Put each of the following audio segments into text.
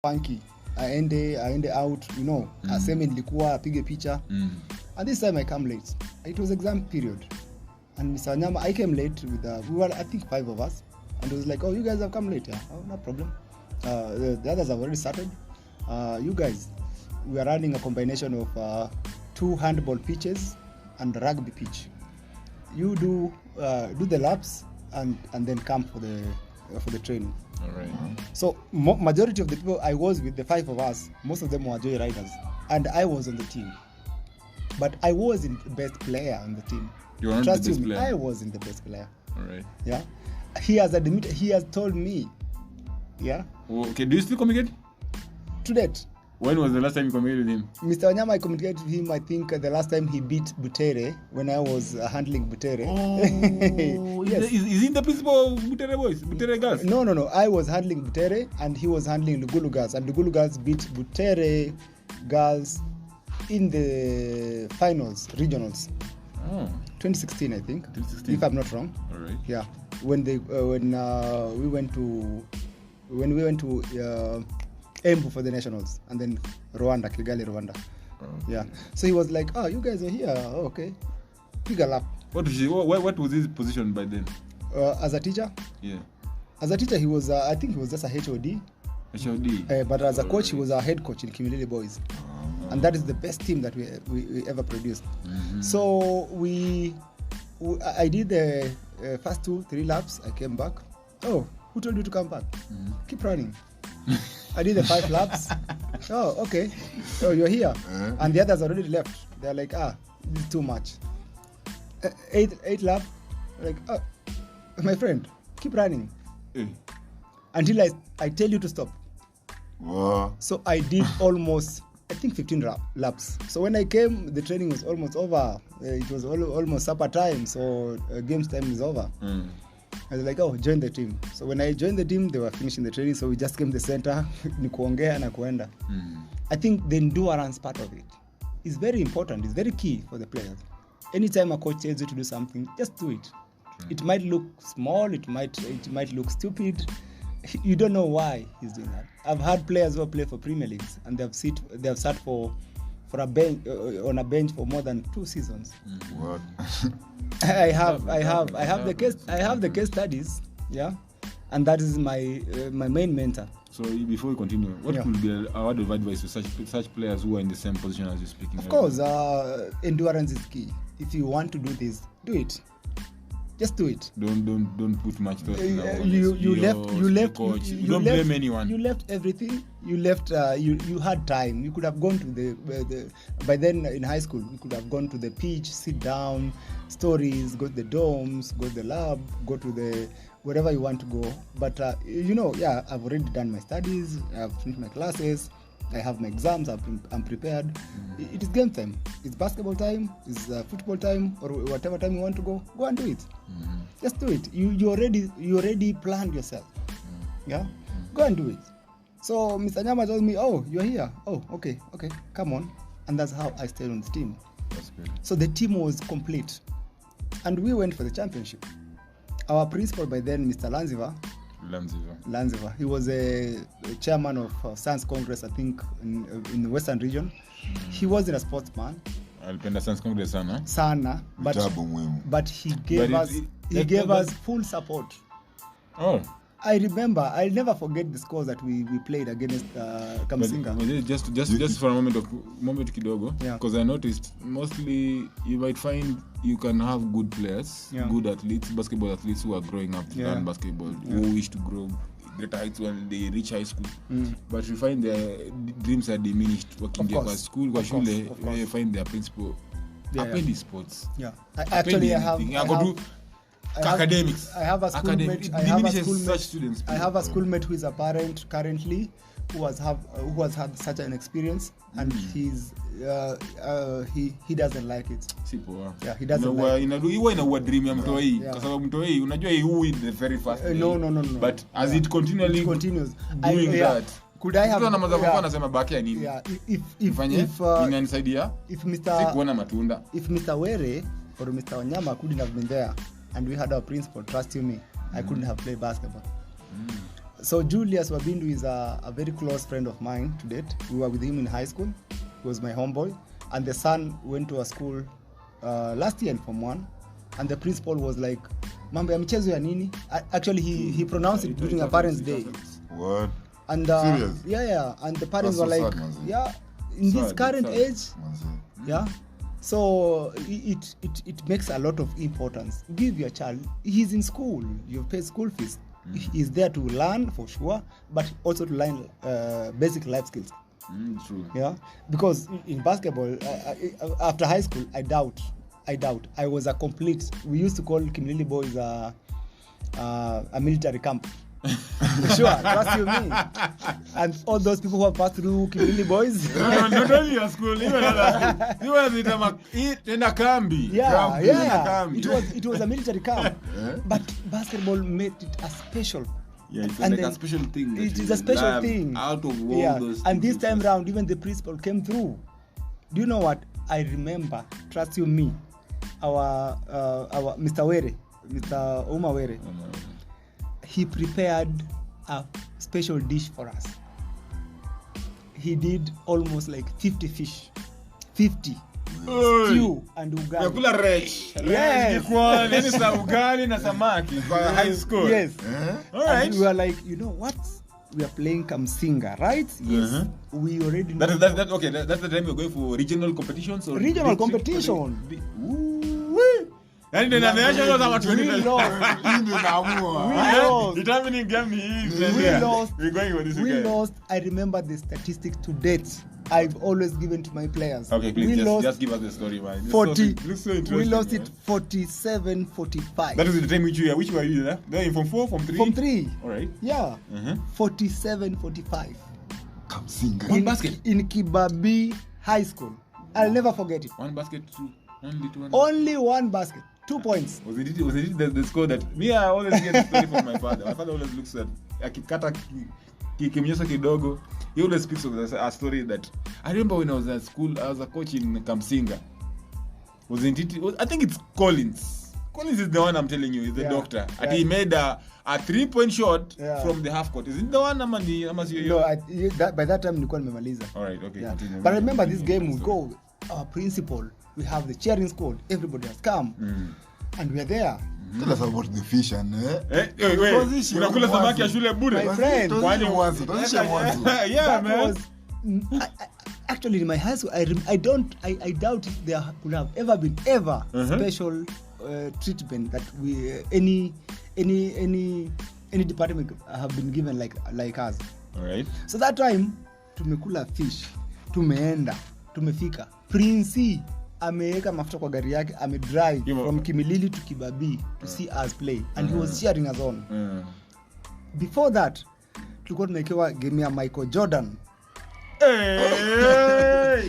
funky. Aende out, you know. Aseme nilikuwa apige picha. And this time I come late. It was exam period. And Mr. Wanyama, I came late with we were I think 5 of us. And it was like, oh, you guys have come late. Yeah, oh, no problem. The others have already started. You guys, we are running a combination of 2 handball pitches and rugby pitch. You do the laps and then come for the training. All right. So majority of the people I was with, the 5 of us, most of them were joy riders, and I was on the team. But I wasn't the best player on the team. You weren't Trust the best me, player? I wasn't the best player. All right. Yeah. He has admitted, he has told me. Yeah. Okay, do you still communicate? To date. When was the last time you communicated with him? Mr. Wanyama, I communicated with him, I think the last time he beat Butere, when I was handling Butere. Oh, yes. Is he the principal of Butere boys? Butere girls? No. I was handling Butere and he was handling Lugulu girls. And Lugulu girls beat Butere girls in the finals, regionals. Oh. 2016, I think. 2016. If I'm not wrong. All right. Yeah. When we went to Embu for the nationals, and then Rwanda, Kigali, Rwanda. Oh. Yeah. So he was like, "Oh, you guys are here. Oh, okay. Pick a lap." What was his position by then? As a teacher? Yeah. As a teacher, he was. I think he was just a HOD. HOD. But as a coach, he was our head coach in Kayole boys, and that is the best team that we ever produced. Mm-hmm. So I did the first 2-3 laps. I came back. Oh, who told you to come back? Mm-hmm. Keep running. I did the 5 laps. Oh, okay. Oh, you're here. And the others already left. They're like, this is too much. 8 laps. Like, my friend, keep running. Until I tell you to stop. So I did almost, I think 15 laps. So when I came, the training was almost over. It was almost supper time. So games time is over. I was like, join the team. So when I joined the team, they were finishing the training. So we just came to the center, ni kuongea na kuenda. I think the endurance part of it is very important. It's very key for the players. Anytime a coach tells you to do something, just do it. It might look small. It might look stupid. You don't know why he's doing that. I've had players who play for Premier Leagues and they have sat for a bench on a bench for more than 2 seasons. What? I have the case studies, yeah, and that is my main mentor. So before we continue, what could be a word of advice to such players who are in the same position as you're speaking? Of course, endurance is key. If you want to do this, do it. Just do it. Don't put much thought. You left. Don't blame anyone. You left everything. You left. You had time. You could have gone to the by then in high school. You could have gone to the pitch, sit down, stories, go to the dorms, go to the lab, go to the wherever you want to go. But I've already done my studies. I've finished my classes. I have my exams. I'm prepared. It is game time. It's basketball time. It's football time, or whatever time you want to go. Go and do it. Just do it. You already planned yourself. Yeah. Go and do it. So Mr. Nyama told me, "Oh, you're here. Oh, okay, come on." And that's how I stayed on the team. That's good. So the team was complete, and we went for the championship. Our principal by then, Mr. Lanziva. He was a chairman of Science Congress, I think, in the Western region. He wasn't a sportsman. Alipenda Science Congress sana, but he gave us full support. Oh. I remember. I'll never forget the scores that we played against Kamsinga. Just for a moment kidogo, because I noticed mostly you might find you can have good players, good athletes, basketball athletes who are growing up to learn basketball, who wish to grow greater heights when they reach high school. But you find their dreams are diminished working there for school, for shule, you find their principal. Appendi sports. Yeah. I have a schoolmate who is a parent currently who has had such an experience, and he doesn't like it. Yeah, he doesn't like it. Inaua dream ya mtoi kwa sababu mtoi unajua he in the very first day. No. But as it continues doing that, could I have anasema baki ya nini? If inanisaidia sikuona matunda. If Mr. Were or Mr. Wanyama couldn't have been there and we had our principal, trust you me, I couldn't have played basketball. So Julius Wabindu is a very close friend of mine to date. We were with him in high school. He was my homeboy. And the son went to a school last year in Form 1. And the principal was like, mambo ya michezo ya nini? Actually, he pronounced it during a parents' day. What? And Serious? Yeah. And the parents That's were so like, sad, yeah, in this current age, yeah. So it makes a lot of importance. Give your child, he's in school, you pay school fees. He's there to learn for sure, but also to learn basic life skills. True. Yeah, because in basketball, after high school, I doubt. I was a complete. We used to call Kimilili boys a military camp. Sure, trust you me. And all those people who have passed through Kimilili boys. Not only your school, even other schools. You were in a kambi. Yeah. It was a military camp. But basketball made it a special. Yeah, it's like a special thing. It is a special thing. Out of all those and this time round, even the principal came through. Do you know what? I remember, trust you me, our Mr. Were, Mr. Uma Were, he prepared a special dish for us. He did almost like 50 fish. 50. Stew and ugali. Nakula resh. Yes. Yaani sa ugali na samaki for high school. Yes. All right. And we were like, you know what? We are playing Kamsinga, right? Yes. We already know. That okay. That's the time you're going for regional competitions or regional competition. And then the national kama 20. Determining game is we're going with this. We lost. I remember the statistics to date. I've always given to my players. Okay, please just give us the story, man. 40. Looks so interesting. We lost it 47-45. That is the time which were you there? Then from 4, from 3? From 3. All right. Yeah. 47-45. Kamsinga. One basket in Kibabi High School. I'll never forget it. One basket, only 2. Only one basket. 2 points. Was it the score that me? I always get the story from my father. My father always looks at akikata kimnyesa kidogo. He always speaks of a story that I remember when I was at school. I was a coach in Kamsinga. Wasn't it? I think it's Collins. Collins is the one I'm telling you. He's the doctor. And he made a 3-point shot from the half court. Is it the one? No, by that time nilikuwa nimemaliza. All right, okay. Yeah. But I remember this game we go. Our principal, we have the cheering squad. Everybody has come, and we are there. Tell us about the fish and unakula samaki ya shule bure. My friend, yeah, man. Actually in my high school, I doubt if there could have ever been special treatment that we any department have been given like us. All right. So that time tumekula fish, tumefika. Prince ameweka mafuta kwa gari yake, drive from Kimilili to Kibabi to see us play, and he was cheering us on. Before that, tulikuwa tumekewa game ya Michael Jordan.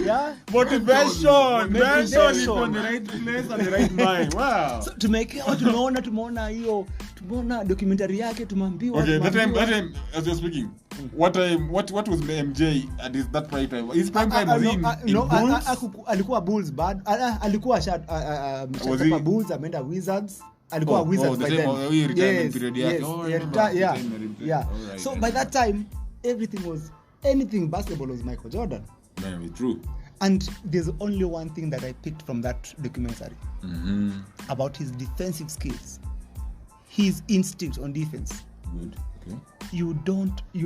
Yeah, motivation is on the right place at the right mind. Wow. So tumekewa, tumeona documentary yake, tumeambiwa. Okay, that time as you're speaking, what was MJ at that prime time? His prime time was in Bulls? Alikuwa Bulls bad. Alikuwa ametoka Bulls, ameenda Wizards. Alikuwa Wizards by then. Yeah. So by that time, anything basketball was Michael Jordan. Very true. And there's only one thing that I picked from that documentary about his defensive skills, his instinct on defense. Good. Okay. You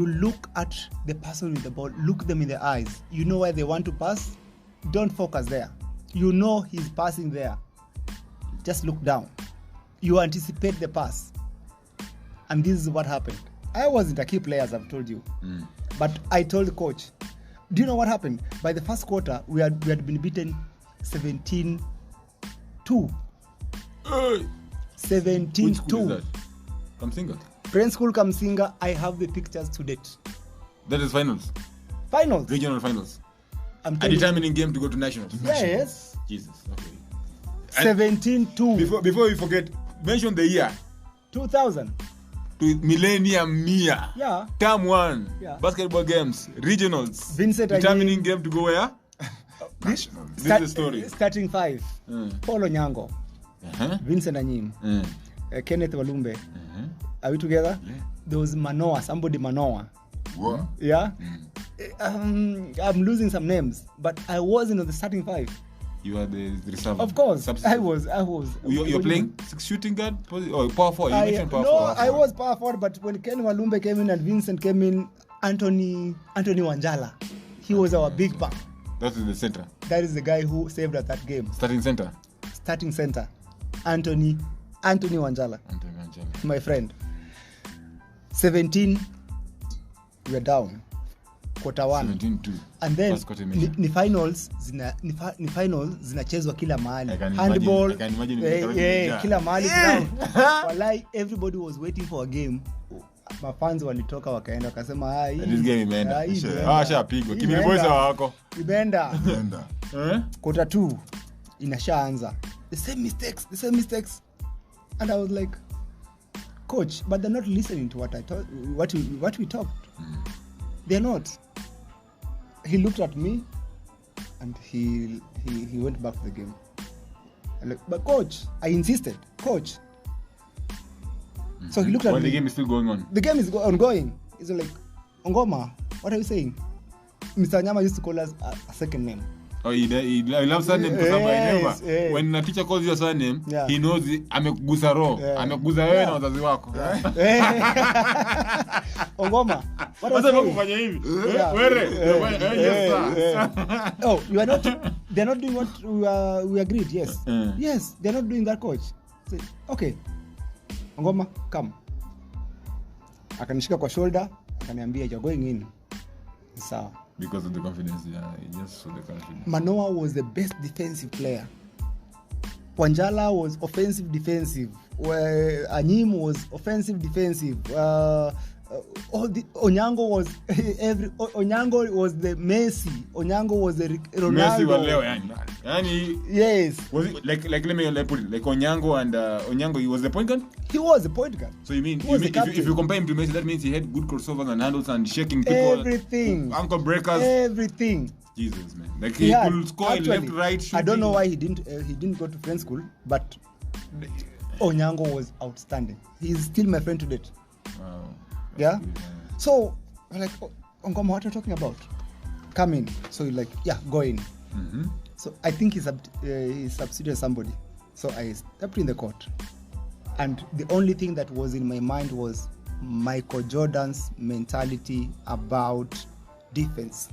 look at the person with the ball, look them in the eyes. You know where they want to pass. Don't focus there. You know he's passing there. Just look down. You anticipate the pass. And this is what happened. I wasn't a key player, as I've told you. But I told the coach, do you know what happened? By the first quarter, we had been beaten 17-2. 17-2. Which school is that? Kamsinga? Friend school Kamsinga. I have the pictures to date. That is finals? Finals. Regional finals. A determining game to go to nationals? Yes. Jesus, okay. 17-2. Before we forget, mention the year. 2000. To Millennium Year. Yeah. Term 1. Yeah. Basketball games. Regionals. Vincent determining game to go where? Nationals. This is the story. Starting 5. Paulo Nyango. Vincent Anyim. Kenneth Walumbe. Are we together? Yeah. there was somebody Manoa. What? Yeah. I'm losing some names, but I wasn't on the starting 5. You are the reserve. Of course, substitute. I was. You're playing shooting guard or power 4? You mentioned power 4. No, I was power 4, but when Ken Walumbe came in and Vincent came in, Anthony Wanjala, he was our big back. That is the center. That is the guy who saved us that game. Starting center. Anthony Wanjala. My friend. 17, we are down. Quarter 1. 17-2. And then ni finals zinachezwa kila mahali. Handball. Kila mahali ground. Wallahi, everybody was waiting for a game. Mafans walitoka wakaenda wakasema this game imeenda. Shapigwa. Kimili boys wako. Imeenda. Quarter 2 inashaanza. The same mistakes. And I was like, coach, but they're not listening to what we talked. They're not. He looked at me and he went back to the game. I'm like, but coach, I insisted, coach. So he looked at me. The game is still going on. The game is ongoing. He's like, Ongoma, what are you saying? Mr. Nyama used to call us a second name. Oh, he loves surname because when a teacher calls you a surname, he knows amekugusa roho, amekugusa wewe na wazazi wako. Ongoma, what are you kufanya hivi? Oh, you are not. They're not doing what we agreed. Yes, yes, they're not doing that, coach. Say, okay, Ongoma, come. Akanishika kwa shoulder, akaniambia you're going in. Sawa. Because of the confidence, just for the confidence. Manoa was the best defensive player. Wanjala was offensive defensive. Anyim was offensive defensive. Onyango was Onyango was the Messi. Onyango was the Ronaldo. Messi was leo yani. Yes. Was it like let me put it like Onyango and Onyango, he was the point guard? He was the point guard. So you mean if you compare him to Messi, that means he had good crossovers and handles and shaking people. Everything. Ankle breakers. Everything. Jesus, man. Like he could score left, right, shooting. I don't know why he didn't go to French school, but Onyango was outstanding. He's still my friend to date. Wow. Yeah? So, I'm like, Ongoma, what are you talking about? Come in. So you're like, yeah, go in. Mm-hmm. So I think he substituted somebody. So I stepped in the court. And the only thing that was in my mind was Michael Jordan's mentality about defense.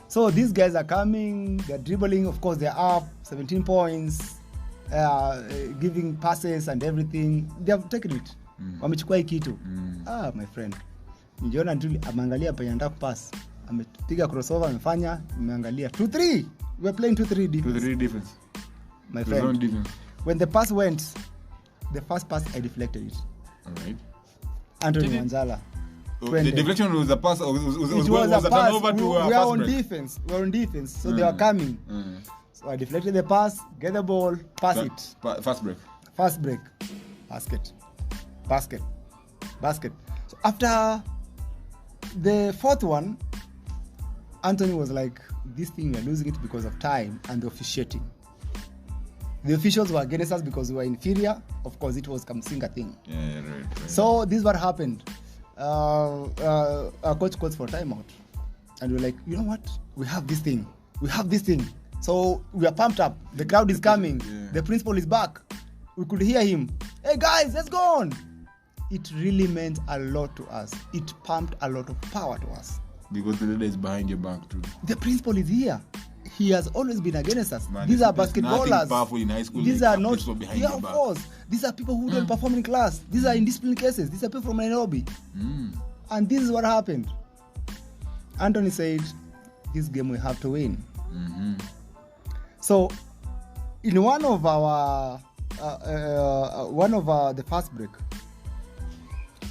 So these guys are coming, they're dribbling, of course they're up, 17 points, giving passes and everything. They have taken it. Wamechukua hii kitu. My friend. Niliona tu ameangalia penye anataka kupass. Amepiga crossover amefanya, nimeangalia 2-3. We were playing 2-3 defense. 2-3 defense. My friend. Defense. When the pass went, the first pass I deflected it. All right. Anthony Wanjala. The deflection was a pass. Was a pass. Turnover to we are on defense. We're on defense. So they were coming. So I deflected the pass, get the ball, pass it. Fast break. Basket. So after the fourth one, Anthony was like, this thing, we're losing it because of time and the officiating. The officials were against us because we were inferior. Of course, it was Kamsinga thing. Yeah, right. So this is what happened. Our coach calls for timeout. And we're like, you know what? We have this thing. So we are pumped up. The crowd is coming. Yeah. The principal is back. We could hear him. Hey guys, let's go on. It really meant a lot to us. It pumped a lot of power to us. Because the leader is behind your back too. The principal is here. He has always been against us. Man, these are basketballers. Nothing powerful in high school. These like are not. behind Yeah, your of back. course. These are people who don't perform in class. These are in discipline cases. These are people from Nairobi. And this is what happened. Anthony said, "This game we have to win." So, in one of the fast break,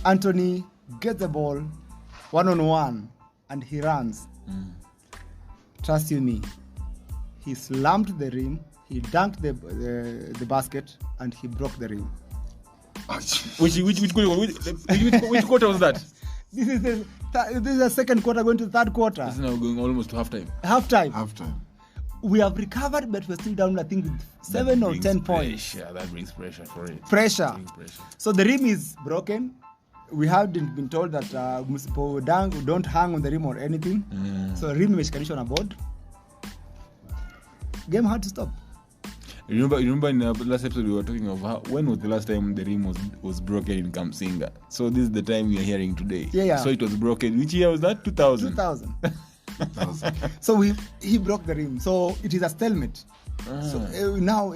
Anthony gets the ball 1-on-1 and he runs. Trust you me, he slammed the rim, he dunked the basket, and he broke the rim. Which quarter was that? This is the second quarter going to the third quarter. This is now going almost to halftime. Halftime. We have recovered, but we're still down, I think, with 7 or 10 points. That brings pressure for it. Pressure. So the rim is broken. we hadn't been told that don't hang on the rim or anything. So rim imeshikanishwa na board. Game had to stop. You remember in the last episode we were talking of when was the last time the rim was broken in Kamsinga? So this is the time we are hearing today. Yeah. So it was broken. Which year was that? 2000. 2000. So he broke the rim. So it is a stalemate. So now,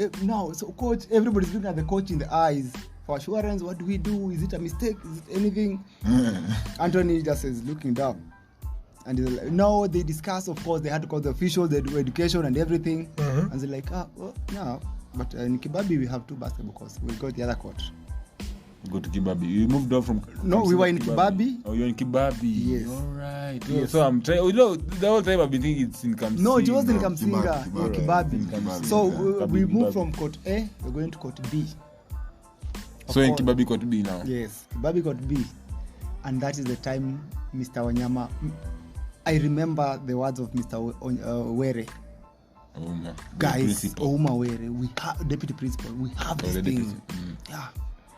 so coach, everybody's looking at the coach in the eyes for assurance. What do we do? Is it a mistake? Is it anything? Anthony just is looking down. And no, they discuss, of course, they had to call the officials, they do education and everything. And they're like, no. But in Kibabi, we have 2 basketball courts. We'll go to the other court. Go to Kibabi. You moved on from... No, we were in Kibabi. Oh, you're in Kibabi. Yes. All right. Yes. So I'm trying... the whole time I've been thinking it's in Kamsinga. No, it wasn't in Kamsinga. In Kibabi. So we moved from court A, we're going to court B. So in Kibabi court B now? Yes, Kibabi court B. And that is the time Mr. Wanyama... I remember the words of Mr. Were. Guys, Ouma Were, we have deputy principal. We have this thing. Yeah,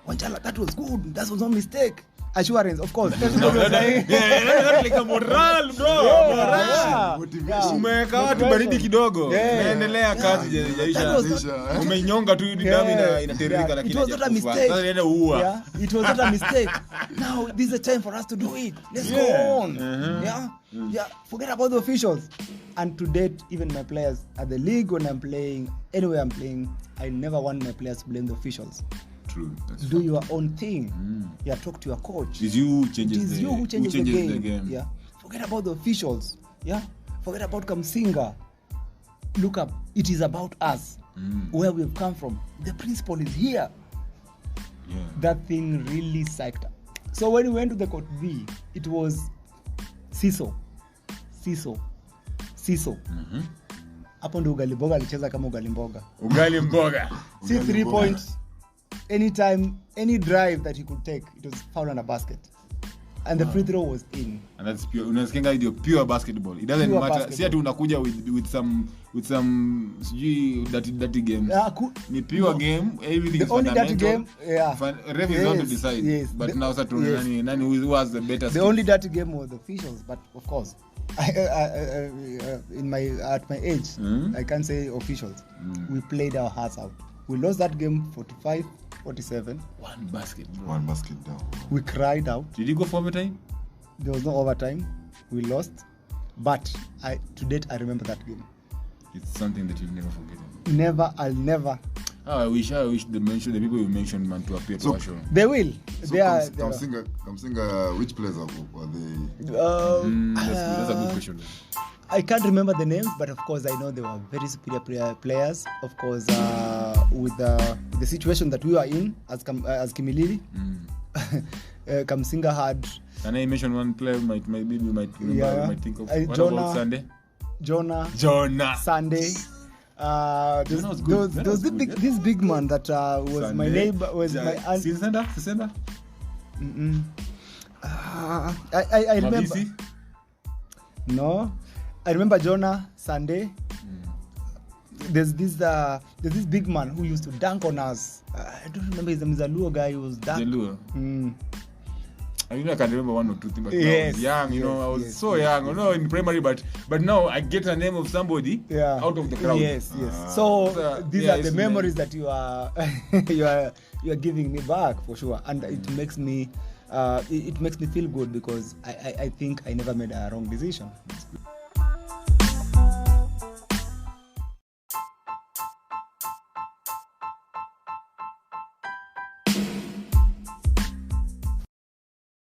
Wanchala, that was good. That was no mistake. Assurance, of course. Like a moral, bro. Umeweka watu baridi kidogo. Naendelea kazi haijaisha. Umenyonga tu damu inatereka lakini. It was not a mistake. Yeah, it was not a mistake. Now this is the time for us to do it. Let's go on. Yeah. Forget about the officials. And to date, even my players at the league, when I'm playing, anywhere I'm playing, I never want my players to blame the officials. True. Do your own thing. Yeah, talk to your coach. It's you who changes the game. Yeah. Forget about the officials. Yeah. Forget about Kamsinga. Look up. It is about us. Where we've come from. The principal is here. Yeah. That thing really psyched up. So when we went to the court B, it was Siso. Hapo ndo ugali mboga alicheza kama ugali mboga. See 3 points. Anytime, any drive that he could take, it was foul on a basket. And the free throw was in. And that's pure. Unasikia ndio pure basketball. It doesn't matter. Si ati unakuja with some dirty games. Ni pure game. Everything the is only fundamental. dirty game, yeah. Ref is not to decide. Yes. But now start nani who has the better. The only dirty game was the officials, but of course, at my age, I can't say officials. We played our hearts out. We lost that game 45-47. One basket down. We cried out. Did you go for overtime? There was no overtime. We lost. But to date, I remember that game. It's something that you'll never forget. I'll never. I wish the people you mentioned man to appear to our show. They will. So Kamsinga, which players are they? That's a good question. I can't remember the names, but of course I know they were very superior players. Of course, with the situation that we were in as Kimilili, Kamsinga had. Can I mention one player might remember, might think of? What about Sunday? Jonah. Sunday. This big man that was Sunday. My neighbor, was my aunt. Sisenda? I remember. No. I remember Jonah, Sunday. There's this big man who used to dunk on us. I don't remember his name. He's a Luo guy who was dunk. I can remember one or two things, but I was young, I was so young, in primary, but now I get a name of somebody out of the crowd. Yes. So these are the memories that you are you are giving me back for sure, and it makes me feel good because I think I never made a wrong decision.